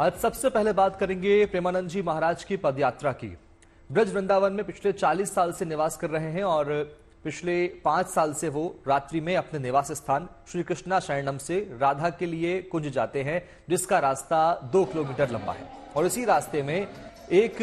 आज सबसे पहले बात करेंगे प्रेमानंद जी महाराज की पदयात्रा की। ब्रज वृंदावन में पिछले 40 साल से निवास कर रहे हैं और पिछले 5 साल से वो रात्रि में अपने निवास स्थान श्री कृष्णा शरणम से राधा के लिए कुंज जाते हैं, जिसका रास्ता 2 किलोमीटर लंबा है। और इसी रास्ते में एक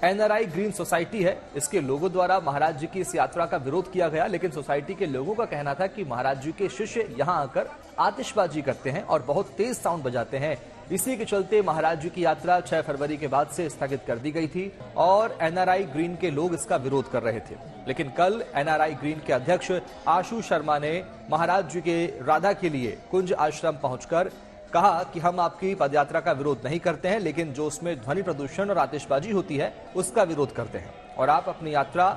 एनआरआई ग्रीन सोसाइटी है। इसके लोगों द्वारा महाराज जी की इस यात्रा का विरोध किया गया, लेकिन सोसाइटी के लोगों का कहना था कि महाराज जी के शिष्य यहां आकर आतिशबाजी करते हैं और बहुत तेज साउंड बजाते हैं। इसी के चलते महाराज जी की यात्रा 6 फरवरी के बाद से स्थगित कर दी गई थी और एनआरआई ग्रीन के लोग इसका विरोध कर रहे थे। लेकिन कल एनआरआई ग्रीन के अध्यक्ष आशु शर्मा ने महाराज जी के राधा के लिए कुंज आश्रम पहुंचकर कहा कि हम आपकी पदयात्रा का विरोध नहीं करते हैं, लेकिन जो उसमें ध्वनि प्रदूषण और आतिशबाजी होती है उसका विरोध करते हैं और आप अपनी यात्रा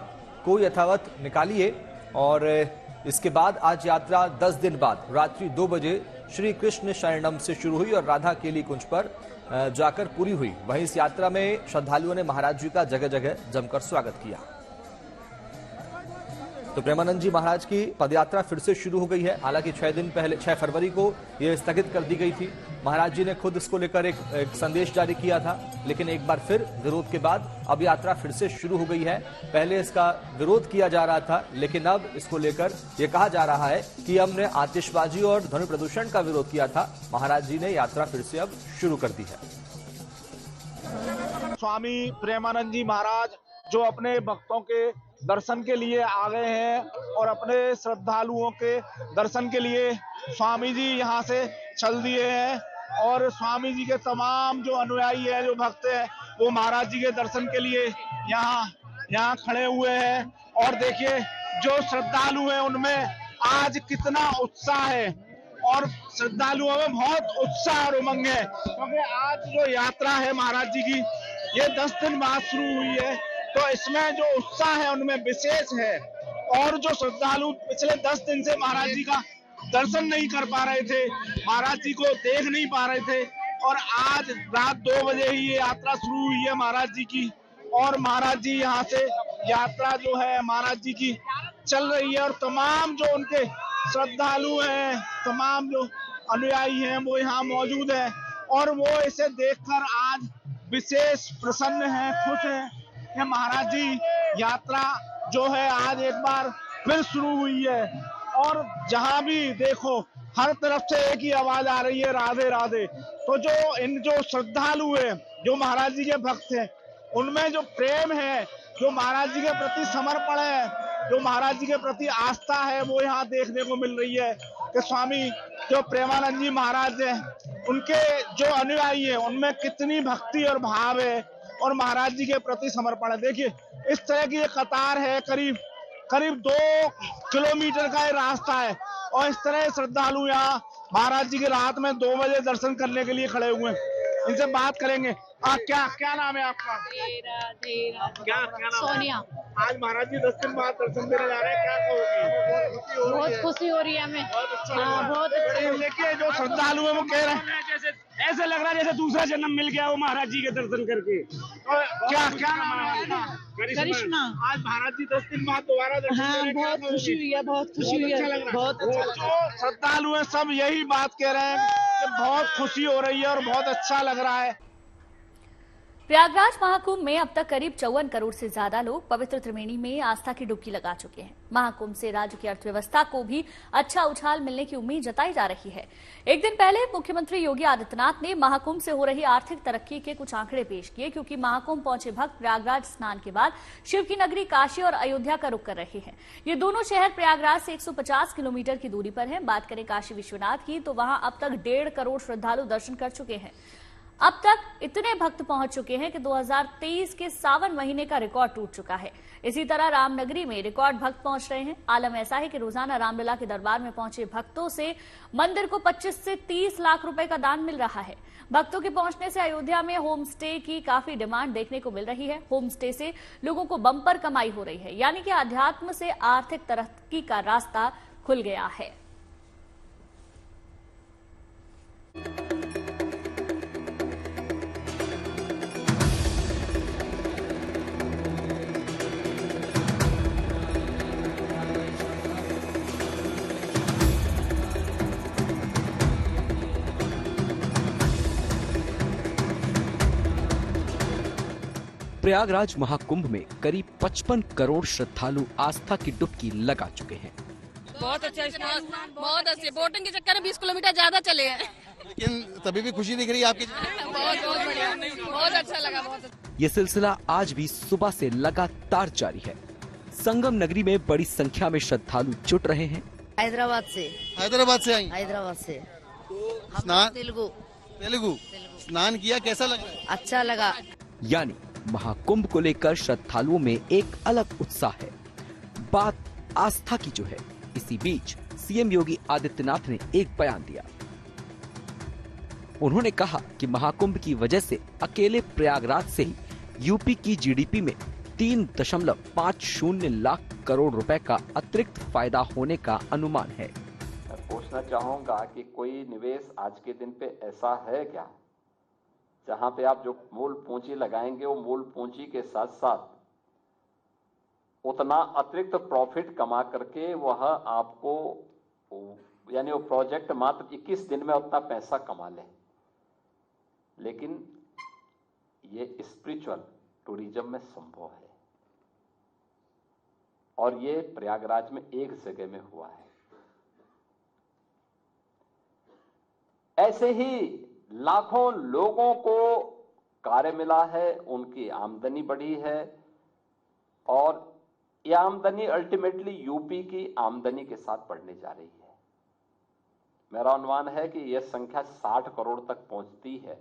को यथावत निकालिए। और इसके बाद आज यात्रा 10 दिन बाद रात्रि 2 बजे श्री कृष्ण शरणम से शुरू हुई और राधा केली कुंज पर जाकर पूरी हुई। वहीं इस यात्रा में श्रद्धालुओं ने महाराज जी का जगह जगह जमकर स्वागत किया। तो प्रेमानंद जी महाराज की पदयात्रा फिर से शुरू हो गई है। हालांकि 6 दिन पहले 6 फरवरी को यह स्थगित कर दी गई थी। महाराज जी ने खुद इसको लेकर एक संदेश जारी किया था, लेकिन एक बार फिर विरोध के बाद अब यात्रा फिर से शुरू हो गई है। पहले इसका विरोध किया जा रहा था, लेकिन अब इसको लेकर यह कहा जा रहा है कि हमने आतिशबाजी और ध्वनि प्रदूषण का विरोध किया था। महाराज जी ने यात्रा फिर से अब शुरू कर दी है। स्वामी प्रेमानंद जी महाराज जो अपने भक्तों के दर्शन के लिए आ गए हैं और अपने श्रद्धालुओं के दर्शन के लिए स्वामी जी यहाँ से चल दिए हैं और स्वामी जी के तमाम जो अनुयायी है, जो भक्त हैं, वो महाराज जी के दर्शन के लिए यहाँ खड़े हुए हैं। और देखिए जो श्रद्धालु हैं उनमें आज कितना उत्साह है और श्रद्धालुओं में बहुत उत्साह और उमंग है, क्योंकि आज जो यात्रा है महाराज जी की ये 10 दिन बाद शुरू हुई है, तो इसमें जो उत्साह है उनमें विशेष है। और जो श्रद्धालु पिछले 10 दिन से महाराज जी का दर्शन नहीं कर पा रहे थे, महाराज जी को देख नहीं पा रहे थे, और आज रात 2 बजे ही ये यात्रा शुरू हुई है महाराज जी की। और महाराज जी यहाँ से यात्रा जो है महाराज जी की चल रही है और तमाम जो उनके श्रद्धालु हैं, तमाम जो अनुयायी हैं वो यहाँ मौजूद है और वो इसे देखकर आज विशेष प्रसन्न है, खुश है कि महाराज जी यात्रा जो है आज एक बार फिर शुरू हुई है। और जहां भी देखो हर तरफ से एक ही आवाज आ रही है, राधे राधे। तो जो श्रद्धालु है, जो महाराज जी के भक्त हैं, उनमें जो प्रेम है, जो महाराज जी के प्रति समर्पण है, जो महाराज जी के प्रति आस्था है, वो यहाँ देखने को मिल रही है कि स्वामी जो प्रेमानंद जी महाराज हैं, उनके जो अनुयायी है उनमें कितनी भक्ति और भाव है और महाराज जी के प्रति समर्पण है। देखिए इस तरह की ये कतार है, करीब 2 किलोमीटर का ये रास्ता है और इस तरह श्रद्धालु यहाँ महाराज जी के रात में 2 बजे दर्शन करने के लिए खड़े हुए हैं। इनसे बात करेंगे। क्या नाम है आपका? क्या नाम? सोनिया। आज महाराज जी 10 दिन बाद दर्शन देने जा रहे हैं, क्या कहोगे? बहुत खुशी हो रही है हमें। बहुत अच्छा बहुत अच्छा। देखिए जो श्रद्धालु है वो कह रहे हैं जैसे ऐसे लग रहा है जैसे दूसरा जन्म मिल गया वो महाराज जी के दर्शन करके। क्या नाम है आपका? करिश्मा। आज महाराज जी 10 दिन बाद दोबारा दर्शन हाँ, देने बहुत खुशी हुई है, बहुत खुशी हुई है, बहुत अच्छा। जो श्रद्धालु है सब यही बात कह रहे हैं कि बहुत खुशी हो रही है और बहुत अच्छा लग रहा है। प्रयागराज महाकुंभ में अब तक करीब 54 करोड़ से ज्यादा लोग पवित्र त्रिवेणी में आस्था की डुबकी लगा चुके हैं। महाकुंभ से राज्य की अर्थव्यवस्था को भी अच्छा उछाल मिलने की उम्मीद जताई जा रही है। एक दिन पहले मुख्यमंत्री योगी आदित्यनाथ ने महाकुंभ से हो रही आर्थिक तरक्की के कुछ आंकड़े पेश किए, क्योंकि महाकुंभ पहुंचे भक्त प्रयागराज स्नान के बाद शिव की नगरी काशी और अयोध्या का रुख कर रहे हैं। ये दोनों शहर प्रयागराज से 150 किलोमीटर की दूरी पर हैं। बात करें काशी विश्वनाथ की, तो वहां अब तक 1.5 करोड़ श्रद्धालु दर्शन कर चुके हैं। अब तक इतने भक्त पहुंच चुके हैं कि 2023 के सावन महीने का रिकॉर्ड टूट चुका है। इसी तरह रामनगरी में रिकॉर्ड भक्त पहुंच रहे हैं। आलम ऐसा है कि रोजाना रामलला के दरबार में पहुंचे भक्तों से मंदिर को 25 से 30 लाख रुपए का दान मिल रहा है। भक्तों के पहुंचने से अयोध्या में होम स्टे की काफी डिमांड देखने को मिल रही है। होम स्टे से लोगों को बम्पर कमाई हो रही है, यानी कि अध्यात्म से आर्थिक तरक्की का रास्ता खुल गया है। प्रयागराज महाकुंभ में करीब 55 करोड़ श्रद्धालु आस्था की डुबकी लगा चुके हैं। बहुत अच्छा स्नान, बहुत अच्छे। बोटिंग के चक्कर में 20 किलोमीटर ज्यादा चले हैं, लेकिन तभी भी खुशी दिख रही है आपकी। बहुत बढ़िया, बहुत अच्छा लगा, बहुत अच्छा। ये सिलसिला आज भी सुबह से लगातार जारी है। संगम नगरी में बड़ी संख्या में श्रद्धालु जुट रहे हैं। हैदराबाद से आई। हैदराबाद से स्नान तेलुगु स्नान किया, कैसा लगा? अच्छा लगा। यानी महाकुंभ को लेकर श्रद्धालुओं में एक अलग उत्साह है। बात आस्था की जो है, इसी बीच सीएम योगी आदित्यनाथ ने एक बयान दिया। उन्होंने कहा कि महाकुंभ की वजह से अकेले प्रयागराज से ही यूपी की जीडीपी में 3.50 लाख करोड़ रुपए का अतिरिक्त फायदा होने का अनुमान है। मैं पूछना चाहूंगा कि कोई निवेश आज के दिन पे ऐसा है क्या जहां पे आप जो मूल पूंजी लगाएंगे वो मूल पूंजी के साथ साथ उतना अतिरिक्त प्रॉफिट कमा करके वह आपको, यानी वो प्रोजेक्ट मात्र 21 दिन में उतना पैसा कमा ले। लेकिन ये स्पिरिचुअल टूरिज्म में संभव है और ये प्रयागराज में एक जगह में हुआ है। ऐसे ही लाखों लोगों को कार्य मिला है, उनकी आमदनी बढ़ी है और यह आमदनी अल्टीमेटली यूपी की आमदनी के साथ बढ़ने जा रही है। मेरा अनुमान है कि यह संख्या 60 करोड़ तक पहुंचती है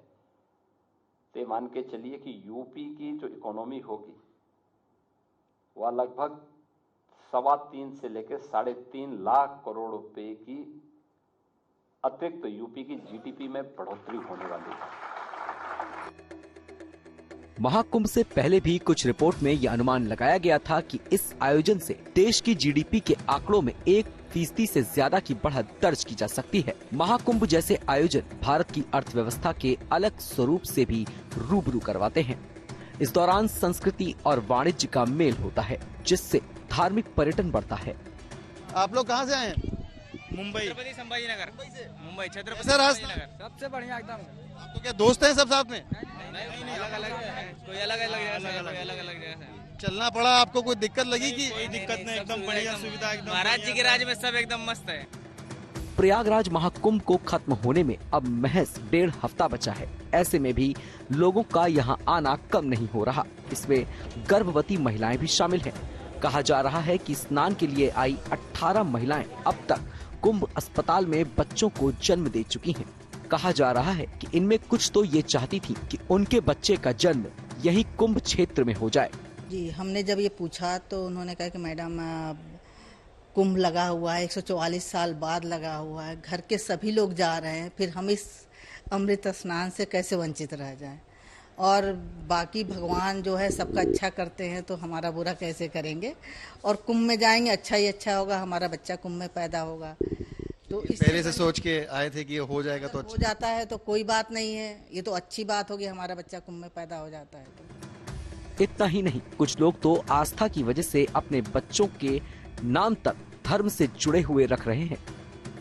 तो मान के चलिए कि यूपी की जो इकोनॉमी होगी वह लगभग 3.25 से लेकर 3.5 लाख करोड़ रुपए की अतिरिक्त यूपी की जीडीपी में बढ़ोतरी होने वाली है। महाकुंभ से पहले भी कुछ रिपोर्ट में यह अनुमान लगाया गया था कि इस आयोजन से देश की जीडीपी के आंकड़ों में 1% से ज्यादा की बढ़त दर्ज की जा सकती है। महाकुंभ जैसे आयोजन भारत की अर्थव्यवस्था के अलग स्वरूप से भी रूबरू करवाते हैं। इस दौरान संस्कृति और वाणिज्य का मेल होता है, जिससे धार्मिक पर्यटन बढ़ता है। आप लोग कहाँ से आए हैं? मुंबई, छत्रपति संभाजी नगर। मुंबई छत्रपति सर, संभाजी नगर। सबसे बढ़िया एकदम। आप तो क्या दोस्त हैं सब साथ में? नहीं, अलग-अलग कोई अलग-अलग जगह से, कोई अलग-अलग जगह से। चलना पड़ा आपको, कोई दिक्कत लगी कि? कोई दिक्कत नहीं, एकदम बढ़िया सुविधा, एकदम महाराज जी के राज्य में सब एकदम मस्त है। प्रयागराज महाकुंभ को खत्म होने में अब महज 1.5 हफ्ता बचा है। ऐसे में भी लोगों का यहाँ आना कम नहीं हो रहा। इसमें गर्भवती महिलाएं भी शामिल हैं। कहा जा रहा है कि स्नान के लिए आई 18 महिलाएं अब तक कुंभ अस्पताल में बच्चों को जन्म दे चुकी हैं। कहा जा रहा है कि इनमें कुछ तो ये चाहती थी कि उनके बच्चे का जन्म यही कुंभ क्षेत्र में हो जाए। जी, हमने जब ये पूछा तो उन्होंने कहा कि मैडम कुंभ लगा हुआ है, 144 साल बाद लगा हुआ है, घर के सभी लोग जा रहे हैं, फिर हम इस अमृत स्नान से कैसे वंचित रह जाएं? और बाकी भगवान जो है सबका अच्छा करते हैं तो हमारा बुरा कैसे करेंगे? और कुंभ में जाएंगे, अच्छा ही अच्छा होगा, हमारा बच्चा कुंभ में पैदा होगा। तो पहले से सोच के आए थे कि ये हो जाएगा तो अच्छा हो जाता है तो कोई बात नहीं है, ये तो अच्छी बात होगी, हमारा बच्चा कुंभ में पैदा हो जाता है तो। इतना ही नहीं, कुछ लोग तो आस्था की वजह से अपने बच्चों के नाम तक धर्म से जुड़े हुए रख रहे हैं।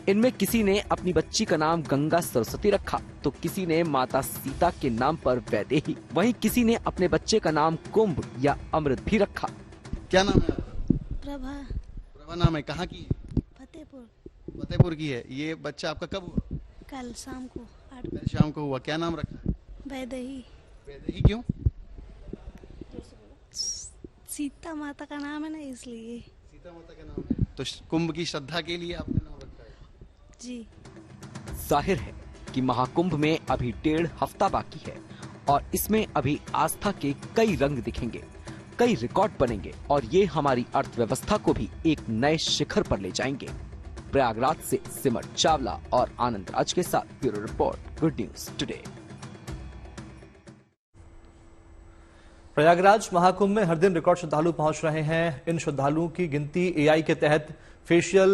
इनमें किसी ने अपनी बच्ची का नाम गंगा सरस्वती रखा तो किसी ने माता सीता के नाम पर वैदेही, वहीं किसी ने अपने बच्चे का नाम कुंभ या अमृत भी रखा। क्या नाम है? प्रभा नाम है। कहाँ की? फतेहपुर की है। ये बच्चा आपका कब हुआ? कल शाम को। कल शाम को हुआ। क्या नाम रखा है? वैदेही। वैदेही क्यों? सीता माता का नाम है ना, इसलिए। सीता माता का नाम है तो कुंभ की श्रद्धा के लिए आपने नाम रखा है? जी। जाहिर है कि महाकुंभ में अभी 1.5 हफ्ता बाकी है और इसमें अभी आस्था के कई रंग दिखेंगे, कई रिकॉर्ड बनेंगे और ये हमारी अर्थव्यवस्था को भी एक नए शिखर पर ले जाएंगे। प्रयागराज से सिमर चावला और आनंद राज के साथ bureau report, good news today. Prayagraj Mahakumbh में हर दिन रिकॉर्ड श्रद्धालु पहुंच रहे हैं। इन श्रद्धालुओं की गिनती एआई के तहत फेशियल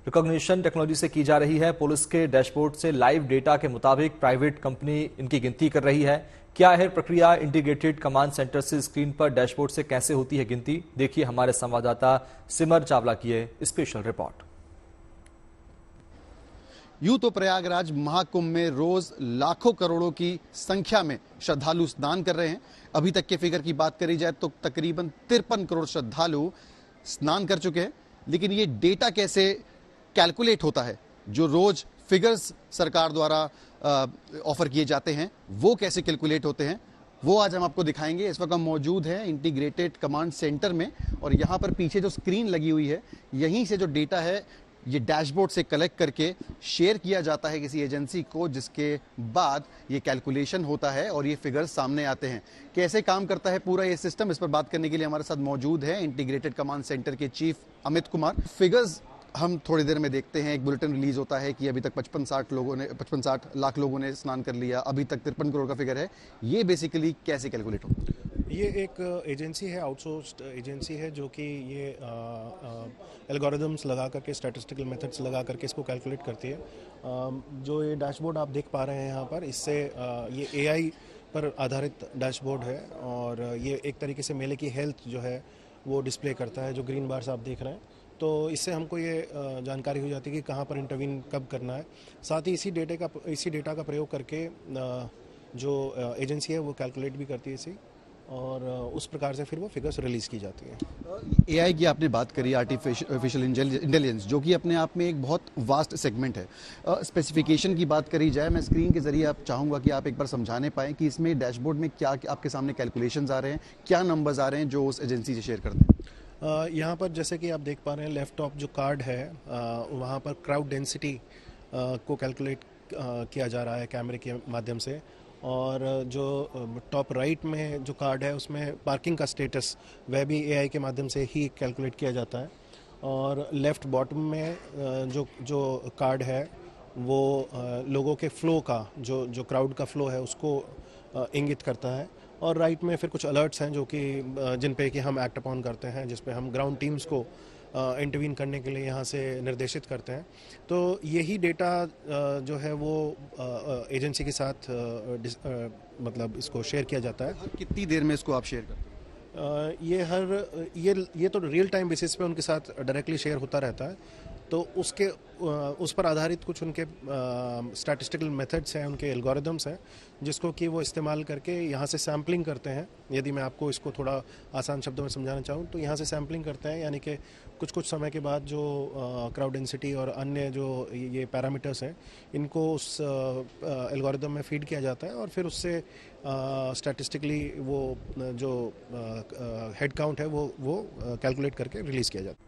रिकॉग्निशन टेक्नोलॉजी से की जा रही है। पुलिस के डैशबोर्ड से लाइव डेटा के मुताबिक प्राइवेट कंपनी इनकी गिनती कर रही है। क्या है प्रक्रिया? इंटीग्रेटेड कमांड सेंटर से स्क्रीन पर डैशबोर्ड से कैसे होती है गिनती? देखिए हमारे संवाददाता सिमर चावला की स्पेशल रिपोर्ट। यूं तो प्रयागराज महाकुंभ में रोज लाखों करोड़ों की संख्या में श्रद्धालु स्नान कर रहे हैं। अभी तक के फिगर की बात करी जाए तो तकरीबन 53 करोड़ श्रद्धालु स्नान कर चुके हैं। लेकिन ये डेटा कैसे कैलकुलेट होता है, जो रोज फिगर्स सरकार द्वारा ऑफर किए जाते हैं वो कैसे कैलकुलेट होते हैं, वो आज हम आपको दिखाएंगे। इस वक्त हम मौजूद हैं इंटीग्रेटेड कमांड सेंटर में और यहाँ पर पीछे जो स्क्रीन लगी हुई है, यहीं से जो डेटा है ये डैशबोर्ड से कलेक्ट करके शेयर किया जाता है किसी एजेंसी को, जिसके बाद ये कैलकुलेशन होता है और ये फिगर्स सामने आते हैं। कैसे काम करता है पूरा ये सिस्टम, इस पर बात करने के लिए हमारे साथ मौजूद है इंटीग्रेटेड कमांड सेंटर के चीफ अमित कुमार। फिगर्स हम थोड़ी देर में देखते हैं, एक बुलेटिन रिलीज होता है कि अभी तक 55-60 लाख लोगों ने स्नान कर लिया, अभी तक 53 करोड़ का फिगर है। ये बेसिकली कैसे कैलकुलेट होता है? ये एक एजेंसी है, आउटसोर्स्ड एजेंसी है, जो कि ये एल्गोरिदम्स लगा करके, स्टैटिस्टिकल मेथड्स लगा करके इसको कैलकुलेट करती है। जो ये डैशबोर्ड आप देख पा रहे हैं यहाँ पर, इससे ये AI पर आधारित डैशबोर्ड है और ये एक तरीके से मेले की हेल्थ जो है वो डिस्प्ले करता है, जो ग्रीन बार्स आप देख रहे हैं। तो इससे हमको ये जानकारी हो जाती है कि कहाँ पर इंटरवीन कब करना है। साथ ही इसी डेटा का प्रयोग करके जो एजेंसी है वो कैलकुलेट भी करती है इसी, और उस प्रकार से फिर वो फिगर्स रिलीज की जाती है। AI की आपने बात करी, आर्टिफिशियल इंटेलिजेंस, जो कि अपने आप में एक बहुत वास्ट सेगमेंट है। स्पेसिफिकेशन की बात करी जाए, मैं स्क्रीन के जरिए आप चाहूँगा कि आप एक बार समझाने पाएँ कि इसमें डैशबोर्ड में क्या आपके सामने कैलकुलेशंस आ रहे हैं, क्या नंबर्स आ रहे हैं जो उस एजेंसी से शेयर करते हैं। यहाँ पर जैसे कि आप देख पा रहे हैं, लेफ्ट टॉप जो कार्ड है वहाँ पर क्राउड डेंसिटी को कैलकुलेट किया जा रहा है कैमरे के माध्यम से, और जो टॉप राइट में जो कार्ड है उसमें पार्किंग का स्टेटस वह भी AI के माध्यम से ही कैलकुलेट किया जाता है, और लेफ्ट बॉटम में जो कार्ड है वो लोगों के फ्लो का, जो क्राउड का फ्लो है उसको इंगित करता है, और राइट में फिर कुछ अलर्ट्स हैं जो कि जिन पे कि हम एक्ट अपॉन करते हैं, जिस पे हम ग्राउंड टीम्स को इंटरवीन करने के लिए यहाँ से निर्देशित करते हैं। तो यही डेटा जो है वो एजेंसी के साथ मतलब इसको शेयर किया जाता है। कितनी देर में इसको आप शेयर करते हैं? ये तो रियल टाइम बेसिस पे उनके साथ डायरेक्टली शेयर होता रहता है। तो उस पर आधारित कुछ उनके स्टैटिस्टिकल मेथड्स हैं, उनके एल्गोरिदम्स हैं, जिसको कि वो इस्तेमाल करके यहाँ से सैम्पलिंग करते हैं। यदि मैं आपको इसको थोड़ा आसान शब्दों में समझाना चाहूँ तो यहाँ से सैम्पलिंग करते हैं, यानी कि कुछ समय के बाद जो क्राउड डेंसिटी और अन्य जो ये पैरामीटर्स हैं इनको उस एल्गोरिदम में फीड किया जाता है, और फिर उससे स्टैटिस्टिकली वो जो हेड काउंट है वो कैलकुलेट करके रिलीज किया जाता है।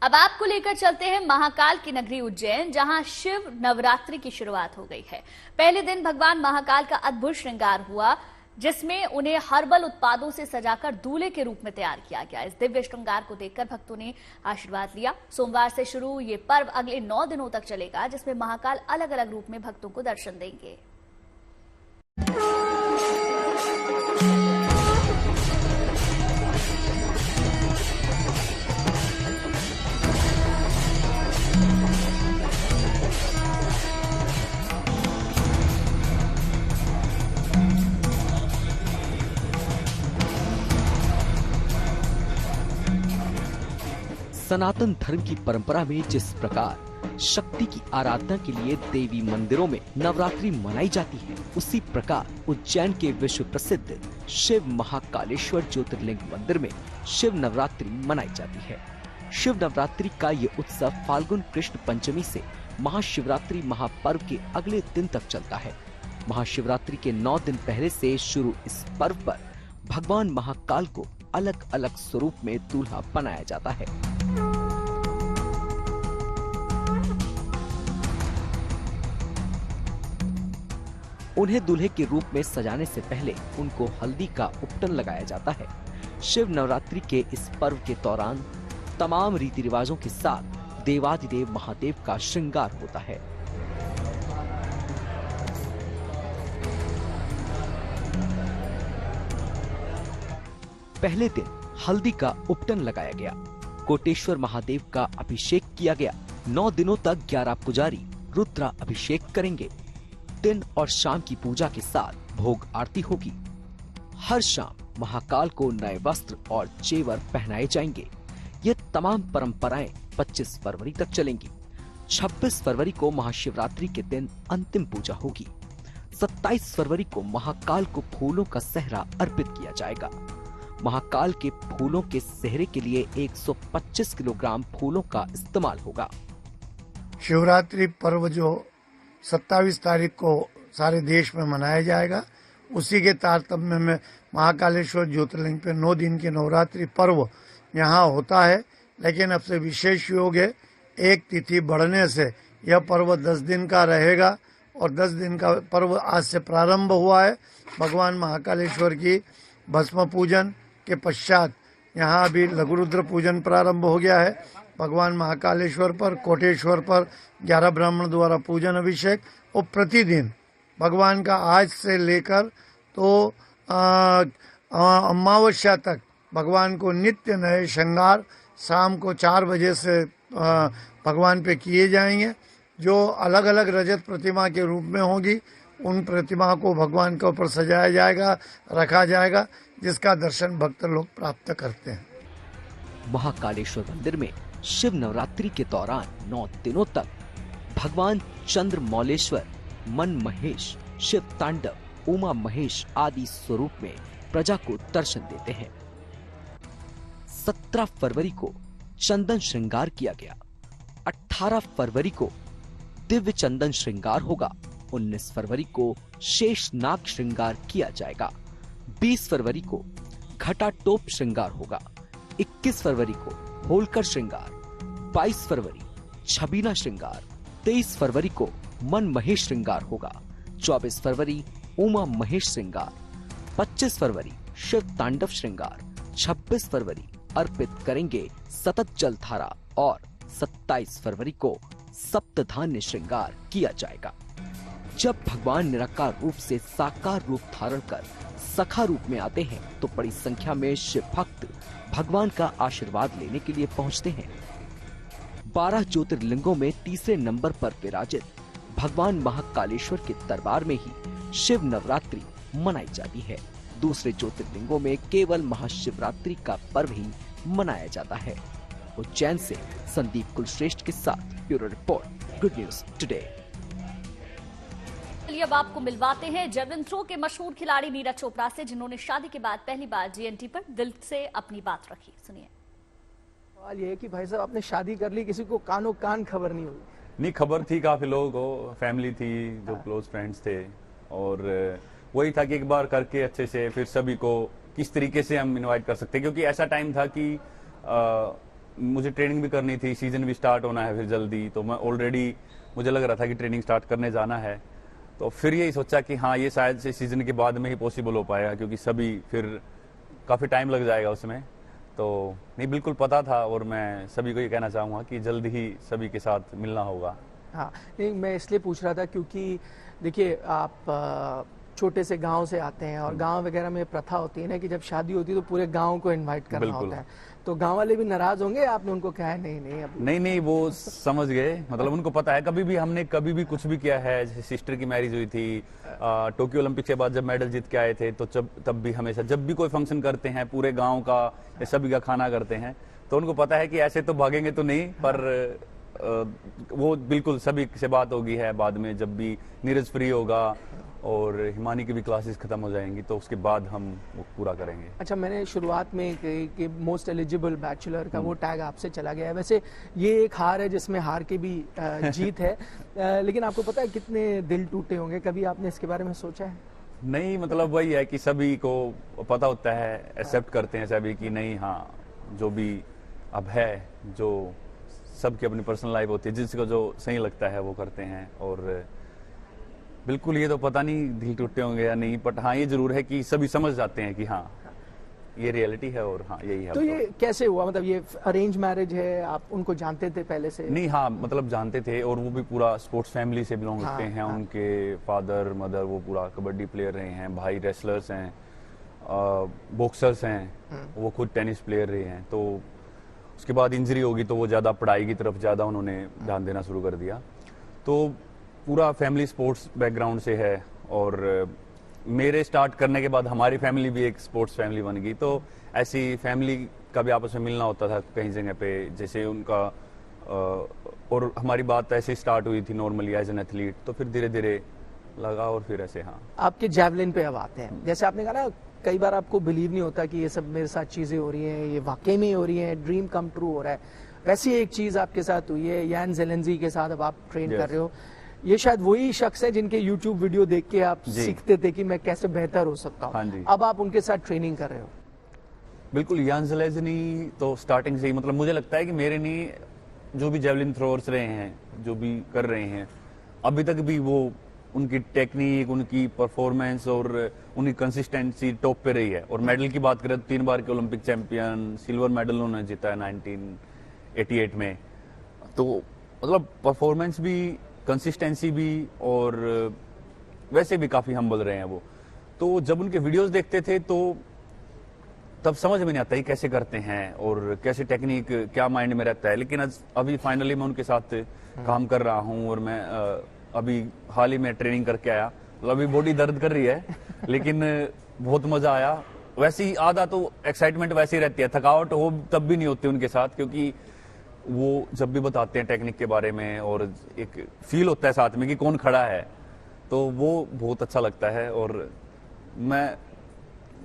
अब आपको लेकर चलते हैं महाकाल की नगरी उज्जैन, जहां शिव नवरात्रि की शुरुआत हो गई है। पहले दिन भगवान महाकाल का अद्भुत श्रृंगार हुआ, जिसमें उन्हें हर्बल उत्पादों से सजाकर दूल्हे के रूप में तैयार किया गया। इस दिव्य श्रृंगार को देखकर भक्तों ने आशीर्वाद लिया। सोमवार से शुरू ये पर्व अगले 9 दिनों तक चलेगा, जिसमें महाकाल अलग अलग रूप में भक्तों को दर्शन देंगे। सनातन धर्म की परंपरा में जिस प्रकार शक्ति की आराधना के लिए देवी मंदिरों में नवरात्रि मनाई जाती है, उसी प्रकार उज्जैन के विश्व प्रसिद्ध शिव महाकालेश्वर ज्योतिर्लिंग मंदिर में शिव नवरात्रि मनाई जाती है। शिव नवरात्रि का ये उत्सव फाल्गुन कृष्ण पंचमी से महाशिवरात्रि महापर्व के अगले दिन तक चलता है। महाशिवरात्रि के 9 दिन पहले से शुरू इस पर्व पर भगवान महाकाल को अलग अलग स्वरूप में दूल्हा बनाया जाता है। उन्हें दूल्हे के रूप में सजाने से पहले उनको हल्दी का उपटन लगाया जाता है। शिव नवरात्रि के इस पर्व के दौरान तमाम रीति रिवाजों के साथ देवादिदेव महादेव का श्रृंगार होता है। पहले दिन हल्दी का उपटन लगाया गया, कोटेश्वर महादेव का अभिषेक किया गया। 9 दिनों तक 11 पुजारी रुद्रा अभिषेक करेंगे। दिन और शाम की पूजा के साथ भोग आरती होगी। हर शाम महाकाल को नए वस्त्र और जेवर पहनाए जाएंगे। ये तमाम परंपराएं 25 फरवरी तक चलेंगी। 26 फरवरी को महाशिवरात्रि के दिन अंतिम पूजा होगी। 27 फरवरी को महाकाल को फूलों का सेहरा अर्पित किया जाएगा। महाकाल के फूलों के सेहरे के लिए 125 किलोग्राम फूलों का इस्तेमाल होगा। शिवरात्रि पर्व जो 27 तारीख को सारे देश में मनाया जाएगा, उसी के तारतम्य में महाकालेश्वर ज्योतिर्लिंग पे 9 दिन के नवरात्रि पर्व यहाँ होता है। लेकिन अब से विशेष योग है, एक तिथि बढ़ने से यह पर्व 10 दिन का रहेगा और 10 दिन का पर्व आज से प्रारंभ हुआ है। भगवान महाकालेश्वर की भस्म पूजन के पश्चात यहाँ अभी लघुरुद्र पूजन प्रारंभ हो गया है। भगवान महाकालेश्वर पर, कोटेश्वर पर 11 ब्राह्मण द्वारा पूजन अभिषेक और प्रतिदिन भगवान का आज से लेकर तो अमावस्या तक भगवान को नित्य नए श्रृंगार शाम को 4 बजे से भगवान पे किए जाएंगे, जो अलग अलग रजत प्रतिमा के रूप में होगी। उन प्रतिमा को भगवान के ऊपर सजाया जाएगा, रखा जाएगा, जिसका दर्शन भक्त लोग प्राप्त करते हैं। महाकालेश्वर मंदिर में शिव नवरात्रि के दौरान 9 दिनों तक भगवान चंद्र मौलेश्वर, मन महेश, शिव तांडव, उमा महेश आदि स्वरूप में प्रजा को दर्शन देते हैं। 17 फरवरी को चंदन श्रृंगार किया गया। 18 फरवरी को दिव्य चंदन श्रृंगार होगा। 19 फरवरी को शेष नाग श्रृंगार किया जाएगा। 20 फरवरी को घटा टोप श्रृंगार होगा। 21 फरवरी को होलकर श्रृंगार, 22 फरवरी छबीना श्रृंगार, 23 फरवरी को मन महेश श्रृंगार होगा। 24 फरवरी उमा महेश श्रृंगार, 25 फरवरी शिव तांडव श्रृंगार, 26 फरवरी अर्पित करेंगे सतत जल धारा और 27 फरवरी को सप्तधान्य श्रृंगार किया जाएगा। जब भगवान निराकार रूप से साकार रूप धारण कर सखा रूप में आते हैं तो बड़ी संख्या में शिव भक्त भगवान का आशीर्वाद लेने के लिए पहुंचते हैं। 12 ज्योतिर्लिंगों में तीसरे नंबर पर विराजित भगवान महाकालेश्वर के दरबार में ही शिव नवरात्रि मनाई जाती है। दूसरे ज्योतिर्लिंगों में केवल महाशिवरात्रि का पर्व ही मनाया जाता है। उज्जैन से संदीप कुलश्रेष्ठ के साथ bureau report, good news today. चलिए अब आपको मिलवाते हैं जेवलिन थ्रो के मशहूर खिलाड़ी नीरज चोपड़ा से, जिन्होंने शादी के बाद पहली बार जीएनटी पर दिल से अपनी बात रखी। सुनिए। सवाल ये है कि भाई साहब आपने शादी कर ली, किसी को कानो कान खबर नहीं हुई? नहीं, खबर थी, काफी लोगों को, फैमिली थी, जो क्लोज फ्रेंड्स थे, और वही था कि एक बार करके अच्छे से फिर सभी को किस तरीके से हम इनवाइट कर सकते हैं, क्योंकि ऐसा टाइम था कि मुझे ट्रेनिंग भी करनी थी, सीजन भी स्टार्ट होना है फिर जल्दी, तो मैं ऑलरेडी मुझे लग रहा था कि ट्रेनिंग स्टार्ट करने जाना है। तो फिर यही सोचा कि हाँ, ये शायद से सीजन के बाद में ही पॉसिबल हो पाएगा, क्योंकि सभी फिर काफ़ी टाइम लग जाएगा उसमें। तो नहीं, बिल्कुल पता था, और मैं सभी को ये कहना चाहूँगा कि जल्द ही सभी के साथ मिलना होगा। हाँ, नहीं, मैं इसलिए पूछ रहा था क्योंकि देखिए आप छोटे से गांव से आते हैं, और गांव वगैरह में प्रथा होती है ना कि जब शादी होती है तो पूरे गांव को इनवाइट करना होता है। तो गांव वाले भी नाराज होंगे, आपने उनको कहा है नहीं नहीं, वो समझ गए, मतलब उनको पता है। हमने कभी भी कुछ भी किया है, जैसे सिस्टर की मैरिज हुई थी, टोक्यो ओलंपिक के बाद जब मेडल जीत के आए थे, तो तब भी हमेशा जब भी कोई फंक्शन करते हैं पूरे गाँव का या सभी का खाना करते हैं, तो उनको पता है कि ऐसे तो भागेंगे तो नहीं, पर वो बिल्कुल सभी से बात होगी है बाद में, जब भी नीरज फ्री होगा और हिमानी की भी क्लासेस खत्म हो जाएंगी, तो उसके बाद हम वो पूरा करेंगे। अच्छा, मैंने शुरुआत में कि मोस्ट एलिजिबल बैचलर का वो टैग आपसे चला गया है। वैसे ये एक हार है जिसमें हार की भी जीत है, लेकिन आपको पता है कितने दिल टूटे होंगे? कभी आपने इसके बारे में सोचा है? नहीं, मतलब वही है कि सभी को पता होता है, एक्सेप्ट करते हैं सभी कि नहीं, हाँ, जो भी अब है, जो सबकी अपनी पर्सनल लाइफ होती है, जिसको जो सही लगता है वो करते हैं। और बिल्कुल ये तो पता नहीं दिल टूटे होंगे या नहीं, बट हाँ, ये जरूर है कि सभी समझ जाते हैं कि हाँ, ये रियलिटी है और हाँ, यही है। तो ये कैसे हुआ? मतलब ये अरेंज मैरिज है, आप उनको जानते थे पहले से? नहीं, हाँ, मतलब जानते थे, और वो भी पूरा स्पोर्ट्स फैमिली से बिलोंग करते हैं। उनके फादर मदर वो पूरा कबड्डी प्लेयर रहे हैं, भाई रेसलर्स हैं, बॉक्सर्स हैं, वो खुद टेनिस प्लेयर रहे हैं। तो उसके बाद इंजरी होगी तो वो ज़्यादा पढ़ाई की तरफ ज़्यादा उन्होंने ध्यान देना शुरू कर दिया। तो पूरा फैमिली स्पोर्ट्स बैकग्राउंड से है, और मेरे स्टार्ट करने के बाद हमारी फैमिली भी एक स्पोर्ट्स फैमिली बन गई। तो ऐसी फैमिली का भी आपस में मिलना होता था कहीं जगह पे, जैसे उनका और हमारी बात ऐसे स्टार्ट हुई थी नॉर्मली एज एन एथलीट, तो फिर धीरे धीरे लगा और फिर ऐसे। हाँ, आपके जैवलिन पे अब आते हैं। जैसे आपने कहा ना, कई बार आपको बिलीव नहीं होता कि ये सब मेरे साथ चीजें हो रही हैं, ये वाकई में हो रही हैं, ड्रीम कम ट्रू हो रहा है। वैसी एक चीज आपके साथ हुई है, यान ज़ेलेंस्की के साथ अब आप ट्रेन कर रहे हो। ये शायद वही शख्स है जिनके YouTube वीडियो देख के आप सीखते थे कि मैं कैसे बेहतर हो सकता हूँ। हाँ जी। अब आप उनके साथ ट्रेनिंग कर रहे हो। बिल्कुल, यान ज़ेलेंस्की तो स्टार्टिंग से ही, मतलब मुझे लगता है कि मेरे नहीं, जो भी जेवलिन थ्रोअर्स रहे हैं, जो भी कर रहे हैं अभी तक भी, वो उनकी टेक्निक, उनकी परफॉर्मेंस और उनकी कंसिस्टेंसी टॉप पे रही है। और मेडल की बात करें तो 3 बार के ओलंपिक चैंपियन, सिल्वर मेडल उन्होंने जीता है 1988 में। तो मतलब परफॉर्मेंस भी, कंसिस्टेंसी भी, और वैसे भी काफी हम्बल रहे हैं वो। तो जब उनके वीडियोस देखते थे तो तब समझ में नहीं आता ही कैसे करते हैं और कैसे टेक्निक क्या माइंड में रहता है। लेकिन अभी फाइनली मैं उनके साथ काम कर रहा हूँ और मैं अभी हाल ही में ट्रेनिंग करके आया। मतलब अभी बॉडी दर्द कर रही है लेकिन बहुत मजा आया। वैसे ही आधा तो एक्साइटमेंट वैसे ही रहती है, थकावट हो तब भी नहीं होती उनके साथ, क्योंकि वो जब भी बताते हैं टेक्निक के बारे में और एक फील होता है साथ में कि कौन खड़ा है, तो वो बहुत अच्छा लगता है। और मैं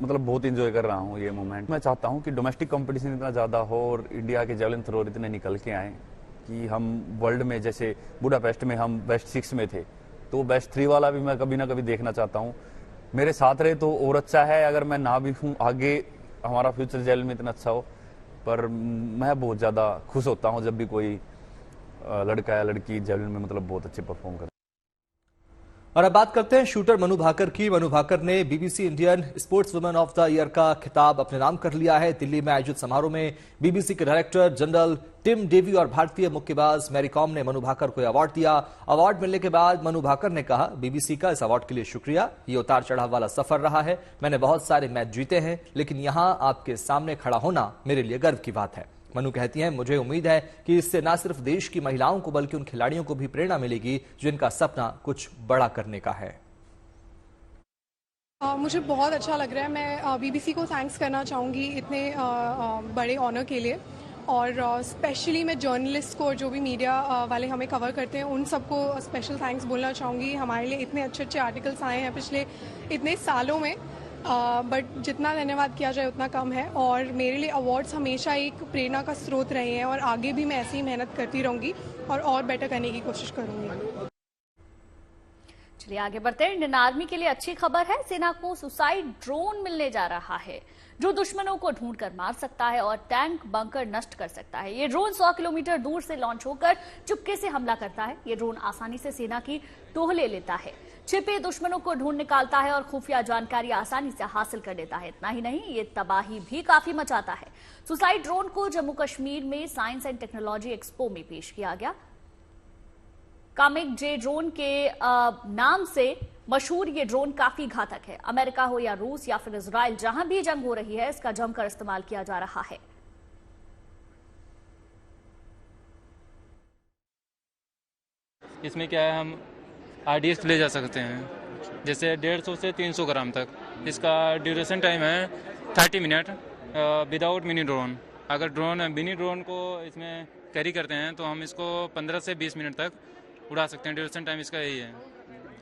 मतलब बहुत इंजॉय कर रहा हूँ ये मोमेंट। मैं चाहता हूँ कि डोमेस्टिक कंपटीशन इतना ज़्यादा हो और इंडिया के जेवलिन थ्रोअर इतने निकल के आए कि हम वर्ल्ड में, जैसे बुडापेस्ट में हम बेस्ट 6 में थे, तो बेस्ट 3 वाला भी मैं कभी ना कभी देखना चाहता हूँ। मेरे साथ रहे तो और अच्छा है, अगर मैं ना भी हूँ आगे हमारा फ्यूचर जेवलिन में इतना अच्छा हो। पर मैं बहुत ज़्यादा खुश होता हूँ जब भी कोई लड़का या लड़की जेवलिन में मतलब बहुत अच्छे परफॉर्म करे। और अब बात करते हैं शूटर मनु भाकर की। मनु भाकर ने BBC Indian sports women of the year का खिताब अपने नाम कर लिया है। दिल्ली में आयोजित समारोह में बीबीसी के डायरेक्टर जनरल टिम डेवी और भारतीय मुक्केबाज मैरी कॉम ने मनु भाकर को अवार्ड दिया। अवार्ड मिलने के बाद मनु भाकर ने कहा, बीबीसी का इस अवार्ड के लिए शुक्रिया। ये उतार चढ़ाव वाला सफर रहा है। मैंने बहुत सारे मैच जीते हैं, लेकिन यहां आपके सामने खड़ा होना मेरे लिए गर्व की बात है। मनु कहती हैं, मुझे उम्मीद है कि इससे न सिर्फ देश की महिलाओं को बल्कि उन खिलाड़ियों को भी प्रेरणा मिलेगी जिनका सपना कुछ बड़ा करने का है। मुझे बहुत अच्छा लग रहा है। मैं बीबीसी को थैंक्स करना चाहूँगी इतने बड़े ऑनर के लिए, और स्पेशली मैं जर्नलिस्ट को, जो भी मीडिया वाले हमें कवर करते हैं, उन सबको स्पेशल थैंक्स बोलना चाहूँगी। हमारे लिए इतने अच्छे अच्छे आर्टिकल्स आए हैं पिछले इतने सालों में, बट जितना धन्यवाद किया जाए उतना कम है। और मेरे लिए अवार्ड्स हमेशा एक प्रेरणा का स्रोत रहे हैं, और आगे भी मैं ऐसे ही मेहनत करती रहूँगी और बेटर करने की कोशिश करूँगी। चलिए आगे बढ़ते हैं। इंडियन आर्मी के लिए अच्छी खबर है। सेना को सुसाइड ड्रोन मिलने जा रहा है जो दुश्मनों को ढूंढकर मार सकता है और टैंक बंकर नष्ट कर सकता है। ये ड्रोन 100 किलोमीटर दूर से लॉन्च होकर चुपके से हमला करता है। ये ड्रोन आसानी से सेना की टोह ले लेता है, छिपे दुश्मनों को ढूंढ निकालता है और खुफिया जानकारी आसानी से हासिल कर लेता है। इतना ही नहीं, ये तबाही भी काफी मचाता है। सुसाइड ड्रोन को जम्मू कश्मीर में साइंस एंड टेक्नोलॉजी एक्सपो में पेश किया गया। कामिक जे ड्रोन के नाम से मशहूर ये ड्रोन काफी घातक है। अमेरिका हो या रूस या फिर इजराइल, जहां भी जंग हो रही है, इसका जमकर इस्तेमाल किया जा रहा है। इसमें क्या है, हम आरडीएक्स ले जा सकते हैं, जैसे 150 से 300 ग्राम तक। इसका ड्यूरेशन टाइम है 30 मिनट विदाउट मिनी ड्रोन। अगर मिनी ड्रोन को इसमें कैरी करते हैं तो हम इसको 15 से 20 मिनट तक उड़ा सकते हैं। ड्यूरेशन टाइम इसका यही है।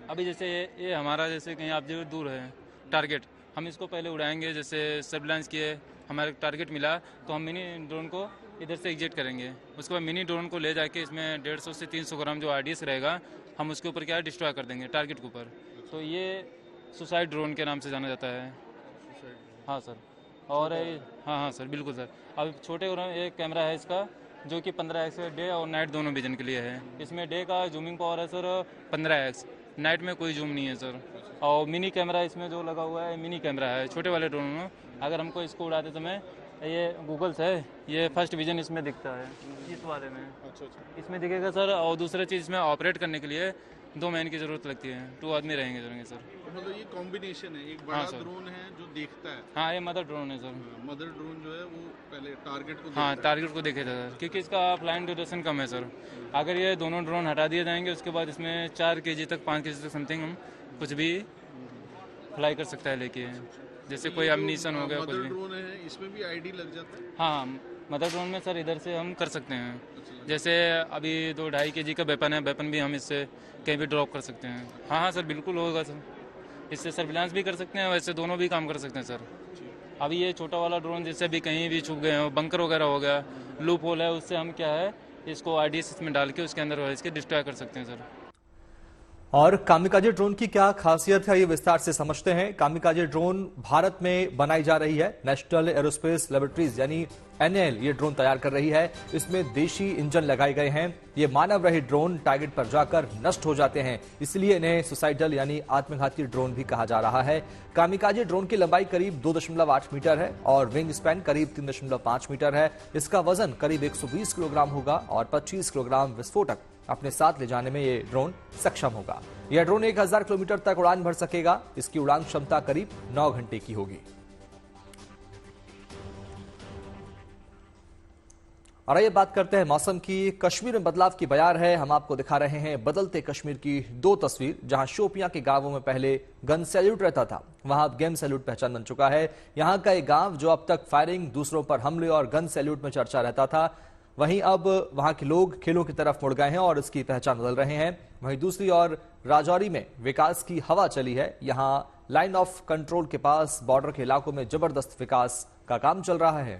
अभी जैसे ये हमारा, जैसे कहीं आप जो दूर है टारगेट, हम इसको पहले उड़ाएंगे। जैसे सर्विलांस किए, हमारा टारगेट मिला तो हम मिनी ड्रोन को इधर से एग्जिट करेंगे। उसके बाद मिनी ड्रोन को ले जाके इसमें 150 से 300 ग्राम जो आरडीएक्स रहेगा, हम उसके ऊपर क्या डिस्ट्रॉय कर देंगे टारगेट के ऊपर। तो ये सुसाइड ड्रोन के नाम से जाना जाता है। हाँ सर, और हाँ सर, बिल्कुल सर। अब छोटे एक कैमरा है इसका, जो कि 15x डे और नाइट दोनों विजन के लिए है। इसमें डे का जूमिंग पावर है सर 15x, नाइट में कोई जूम नहीं है सर। और मिनी कैमरा इसमें जो लगा हुआ है, मिनी कैमरा है छोटे वाले ड्रोन में। अगर हमको इसको उड़ाते समय ये गूगल्स है, ये फर्स्ट विजन इसमें दिखता है, इस वाले में इसमें दिखेगा सर। और दूसरा चीज़, इसमें ऑपरेट करने के लिए 2 मैन की जरूरत लगती है, 2 आदमी रहेंगे सर। मतलब ये कॉम्बिनेशन है, एक बड़ा ड्रोन है जो देखता है। हाँ, ये मदर ड्रोन है सर। मदर ड्रोन जो है वो पहले टारगेट को, हाँ टारगेट को देखेगा सर, क्योंकि इसका फ्लाइंग ड्यूरेशन कम है सर। अगर ये दोनों ड्रोन हटा दिए जाएंगे, उसके बाद इसमें 4 kg तक 5 kg तक समथिंग हम कुछ भी फ्लाई कर सकता है लेके। जैसे कोई एमनीशन हो गया, कुछ भी। ड्रोन है, इसमें भी आईडी लग जाता है। हाँ, मदर ड्रोन में सर इधर से हम कर सकते हैं, जैसे अभी 2-2.5 kg का वेपन भी हम इससे कहीं भी ड्रॉप कर सकते हैं। हाँ सर, बिल्कुल होगा सर, इससे सर्विलांस भी कर सकते हैं, वैसे दोनों भी काम कर सकते हैं सर। अभी ये छोटा वाला ड्रोन जिससे भी कहीं भी छुप गए हो, बंकर वगैरह हो गया, लूप होल है, उससे हम क्या है इसको RDS में डाल के उसके अंदर इसके डिस्ट्रॉय कर सकते हैं सर। और कामिकाजे ड्रोन की क्या खासियत है, ये विस्तार से समझते हैं। कामिकाजे ड्रोन भारत में बनाई जा रही है। नेशनल एरोस्पेस लैबोरेटरीज यानी NAL ये ड्रोन तैयार कर रही है। इसमें देशी इंजन लगाए गए हैं। ये मानव रहित ड्रोन टारगेट पर जाकर नष्ट हो जाते हैं, इसलिए इन्हें सुसाइडल यानी आत्मघाती ड्रोन भी कहा जा रहा है। कामिकाजे ड्रोन की लंबाई करीब 2.8 मीटर है और विंग स्पैन करीब 3.5 मीटर है। इसका वजन करीब 120 किलोग्राम होगा और 25 किलोग्राम विस्फोटक अपने साथ ले जाने में ये ड्रोन सक्षम होगा। यह ड्रोन 1000 किलोमीटर तक उड़ान भर सकेगा। इसकी उड़ान क्षमता करीब 9 घंटे की होगी। और आइए बात करते हैं मौसम की। कश्मीर में बदलाव की बयार है। हम आपको दिखा रहे हैं बदलते कश्मीर की 2 तस्वीर। जहां शोपियां के गांवों में पहले गन सैल्यूट रहता था, वहां अब गेम सैल्यूट पहचान बन चुका है। यहां का एक गांव जो अब तक फायरिंग, दूसरों पर हमले और गन सैल्यूट में चर्चा रहता था, वहीं अब वहां के लोग खेलों की तरफ मुड़ गए हैं और इसकी पहचान बदल रहे हैं। वहीं दूसरी ओर राजौरी में विकास की हवा चली है। यहां लाइन ऑफ कंट्रोल के पास बॉर्डर के इलाकों में जबरदस्त विकास का काम चल रहा है।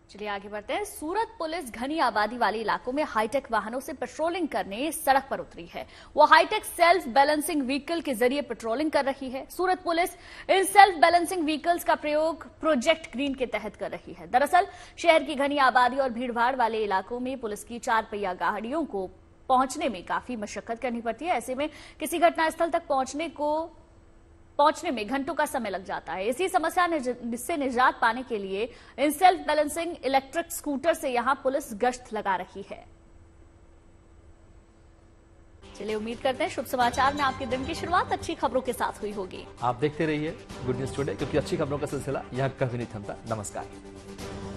चलिए आगे बढ़ते हैं। सूरत पुलिस घनी आबादी वाले इलाकों में हाईटेक वाहनों से पेट्रोलिंग करने सड़क पर उतरी है। वो हाईटेक सेल्फ बैलेंसिंग व्हीकल के जरिए पेट्रोलिंग कर रही है। सूरत पुलिस इन सेल्फ बैलेंसिंग व्हीकल्स का प्रयोग प्रोजेक्ट ग्रीन के तहत कर रही है। दरअसल शहर की घनी आबादी और भीड़भाड़ वाले इलाकों में पुलिस की 4 पहिया गाड़ियों को पहुंचने में काफी मशक्कत करनी पड़ती है। ऐसे में किसी घटनास्थल तक पहुंचने में घंटों का समय लग जाता है। इसी समस्या से निजात पाने के लिए इन सेल्फ बैलेंसिंग इलेक्ट्रिक स्कूटर से यहां पुलिस गश्त लगा रही है। चलिए उम्मीद करते हैं शुभ समाचार में आपके दिन की शुरुआत अच्छी खबरों के साथ हुई होगी। आप देखते रहिए गुड न्यूज टुडे, क्योंकि अच्छी खबरों का सिलसिला यहां कभी नहीं थमता। नमस्कार।